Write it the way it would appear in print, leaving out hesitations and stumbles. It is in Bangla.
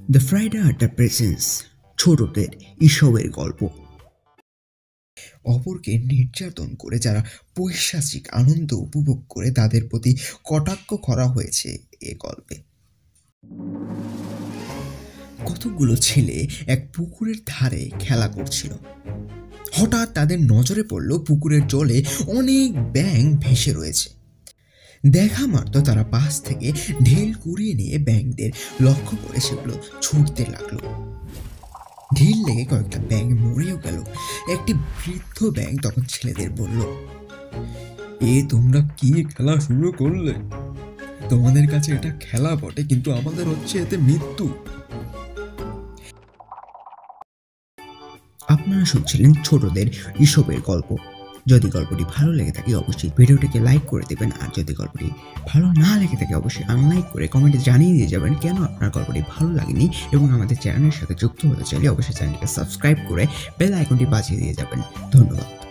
দ্য ফ্রাইডে আড্ডা প্রেজেন্স ছোটদের এসবের গল্প। অপরকে নির্যাতন করে যারা পৈশাচিক আনন্দ উপভোগ করে তাদের প্রতি কটাক্ষ করা হয়েছে এ গল্পে। কতগুলো ছেলে এক পুকুরের ধারে খেলা করছিল। হঠাৎ তাদের নজরে পড়ল পুকুরের জলে অনেক ব্যাঙ ভেসে রয়েছে। দেখা মাত্র তারা পাশ থেকে ঢিল কুড়িয়ে নিয়ে ব্যাঙদের লক্ষ্য করে সেগুলো ছুটতে লাগলো। ঢিল লেগে কয়েকটা ব্যাঙ মরেও গেল। একটি বৃদ্ধ ব্যাঙ তখন ছেলেদের বলল, তোমরা কি খেলা শুরু করলে? তোমাদের কাছে এটা খেলা বটে, কিন্তু আমাদের হচ্ছে এতে মৃত্যু। আপনারা শুনছিলেন ছোটদের এসবের গল্প। যদি গল্পটি ভালো লেগে থাকে অবশ্যই ভিডিওটিকে লাইক করে দেবেন, আর যদি গল্পটি ভালো না লেগে থাকে অবশ্যই আনলাইক করে কমেন্টে জানিয়ে দিয়ে যাবেন কেন আপনার গল্পটি ভালো লাগেনি। এবং আমাদের চ্যানেলের সাথে যুক্ত হতে চাইলে অবশ্যই চ্যানেলটিকে সাবস্ক্রাইব করে বেল আইকনটি বাজিয়ে দিয়ে যাবেন। ধন্যবাদ।